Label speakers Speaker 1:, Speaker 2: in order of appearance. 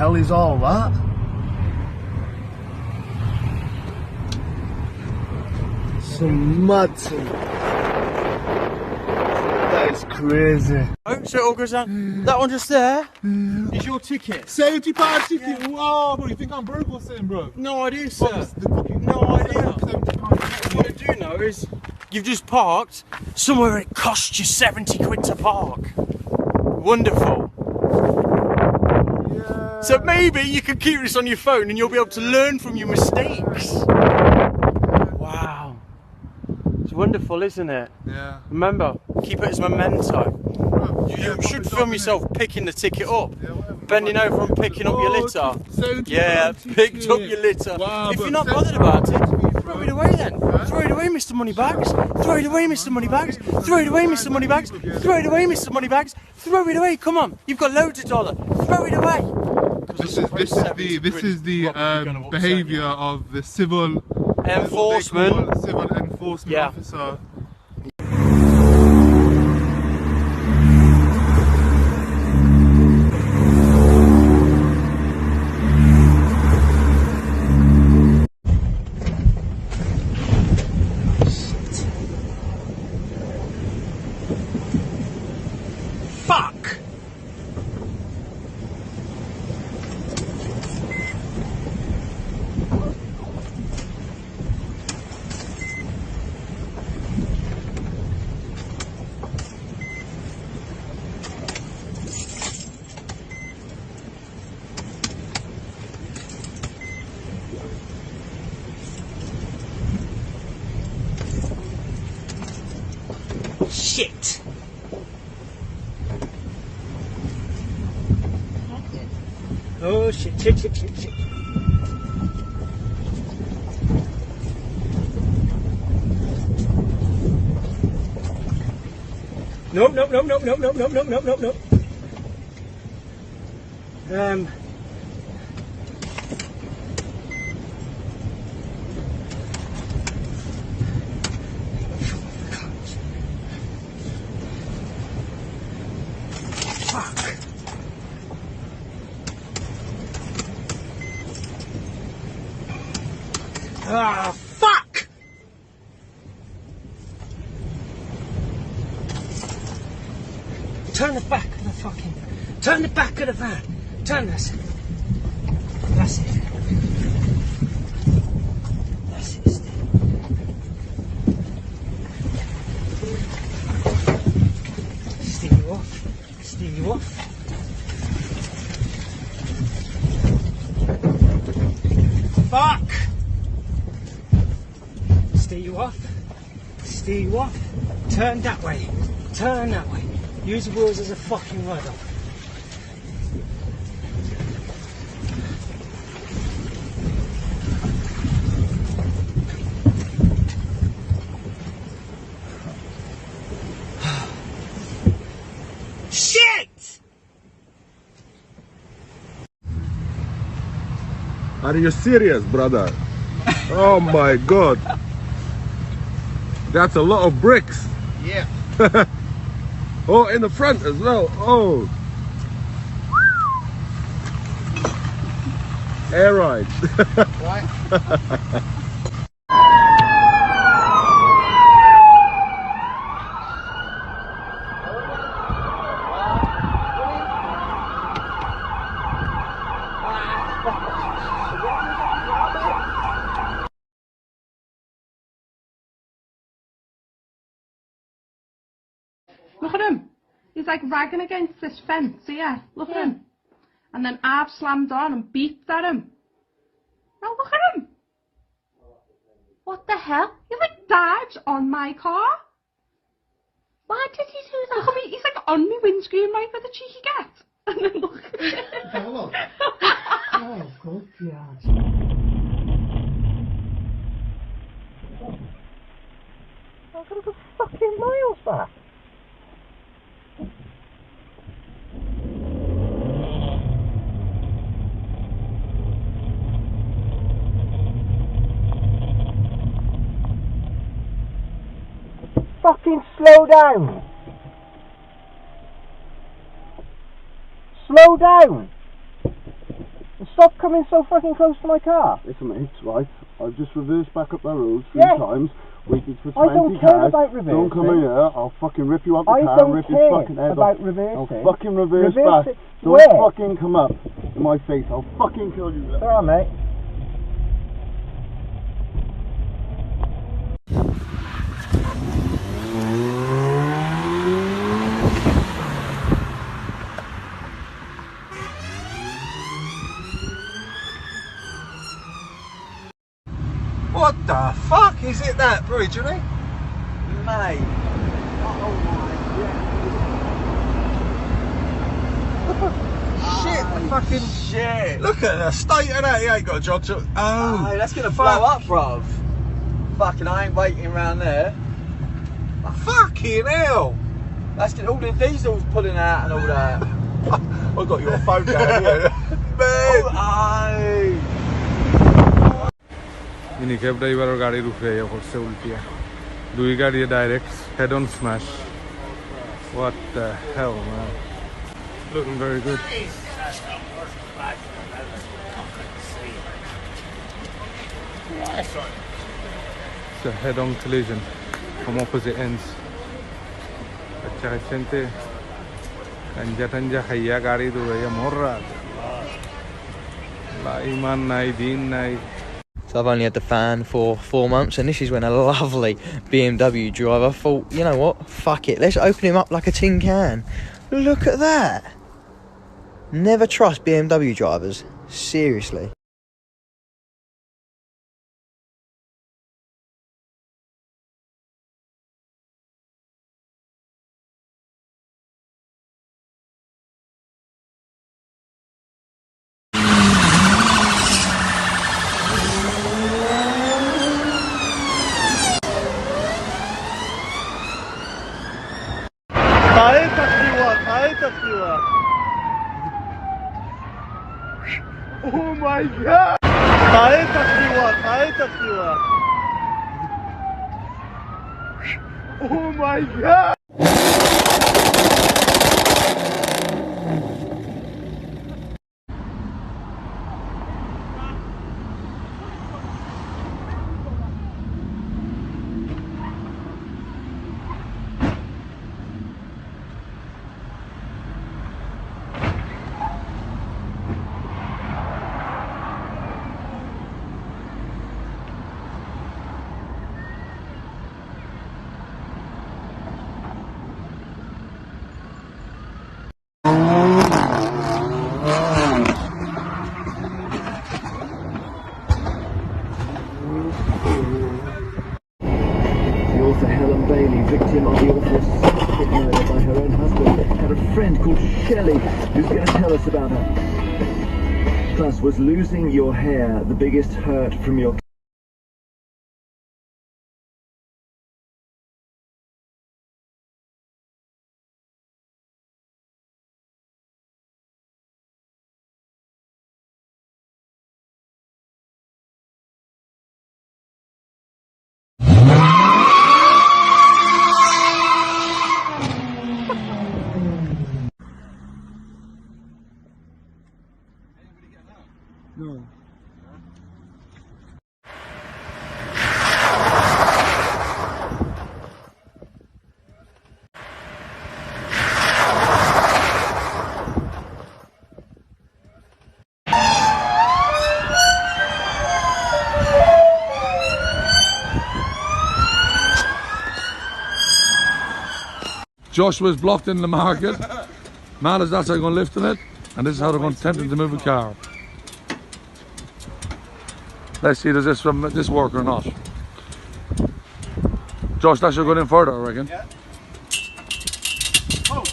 Speaker 1: hell is all that? Some mad thing. That is crazy.
Speaker 2: Oh, so it all goes down. That one just there is your ticket.
Speaker 3: £70 ticket. Wow, bro, you think I'm broke or something, bro?
Speaker 2: No idea, sir.
Speaker 3: Fucking
Speaker 2: No idea.
Speaker 3: £70.
Speaker 2: What I do know is you've just parked somewhere it costs you 70 quid to park. Wonderful.
Speaker 3: Yeah.
Speaker 2: So maybe you can keep this on your phone and you'll be able to learn from your mistakes. Wow. It's wonderful, isn't it?
Speaker 3: Yeah.
Speaker 2: Remember, keep it as memento.
Speaker 3: Bro,
Speaker 2: You should film yourself picking the ticket up,
Speaker 3: Yeah, whatever.
Speaker 2: bending over and picking up your litter. Yeah, picked up your litter.
Speaker 3: Wow,
Speaker 2: If
Speaker 3: but
Speaker 2: you're not bothered about it, throw it away then.
Speaker 3: Huh?
Speaker 2: Throw it away, Mr. Moneybags. Throw it away, Mr. Moneybags. Throw it away, Mr. Moneybags. Throw it away, Mr. Moneybags. Throw it away. Come on, you've got loads of dollar. Throw it away.
Speaker 3: This is the behaviour of the civil
Speaker 2: enforcement
Speaker 3: officer.
Speaker 2: Fuck! Shit! Oh shit, shit, shit, shit, shit. Nope, nope, nope, nope, nope, nope, nope, nope, nope, nope, nope. Fuck. Ah, fuck! Turn the back of the fucking... Turn the back of the van. Turn this. That's it. That's it, Steve. Steer you off. Steer you off. Fuck! Steer you off. Steer you off. Turn that way. Turn that way. Use the wheels as a fucking rudder. Shit!
Speaker 4: Are you serious, brother? Oh my god. That's a lot of bricks.
Speaker 3: Yeah.
Speaker 4: Oh, in the front as well. Oh. Air ride.
Speaker 3: Right.
Speaker 5: Look at him. He's like ragging against this fence here. Look at him. And then I've slammed on and beeped at him. Now look at him. What the hell? He like dived on my car. Why did he do that? Look at me. He's like on my windscreen right where the cheeky gets. And then look at him.
Speaker 1: Hello. Oh, good God.
Speaker 2: I've got to go fucking miles back. Fucking slow down. Slow down. stop coming so fucking close to my car.
Speaker 1: Listen, mate, it's right. I've just reversed back up that road 3
Speaker 2: Yeah.
Speaker 1: times. Waited for 20
Speaker 2: I don't care
Speaker 1: cars.
Speaker 2: about reversing.
Speaker 1: Don't come in here. I'll fucking rip you up the
Speaker 2: I
Speaker 1: car
Speaker 2: don't
Speaker 1: and rip
Speaker 2: care
Speaker 1: your fucking head
Speaker 2: about
Speaker 1: off.
Speaker 2: reversing.
Speaker 1: I'll fucking reverse
Speaker 2: Reverse
Speaker 1: back.
Speaker 2: it
Speaker 1: Don't
Speaker 2: where?
Speaker 1: fucking come up in my face. I'll fucking kill you.
Speaker 2: It's alright, mate.
Speaker 3: What the fuck is it, that bridge, isn't it?
Speaker 2: Mate.
Speaker 3: Shit, the fucking
Speaker 2: Shit.
Speaker 3: look at the state of that. He ain't got a job to. Oh,
Speaker 2: that's gonna
Speaker 3: fuck.
Speaker 2: blow up, bruv. Fucking, I ain't waiting around there.
Speaker 3: Fucking hell!
Speaker 2: That's all the diesel's pulling out and all that.
Speaker 3: I got your phone down here.
Speaker 2: Aye.
Speaker 4: इन्हीं cab driver और गाड़ी रुक रही है और से उल्टी है दूसरी गाड़ी है direct head on smash What the hell, man? Looking very good. It's a head-on collision from opposite ends. अच्छा gente tanja hayya गाड़ी दो रही है मोर्रा ला ईमान नाई दीन नाई.
Speaker 6: So I've only had the fan for 4 months, and this is when a lovely BMW driver thought, you know what, fuck it, let's open him up like a tin can. Look at that. Never trust BMW drivers, seriously.
Speaker 1: Oh my god! Oh my god! The author Helen Bailey, victim of the awful suspect murder by her own husband, had a friend called Shelley who's going to tell us about her. Plus, was losing your hair the biggest hurt from your No.
Speaker 4: Joshua's blocked in the market. Mal is that's how they're going to lift in it, and this is how they're going to attempt to move a car. Let's see, does this work or not? Josh, that should go in further, I reckon. Yeah. Oh.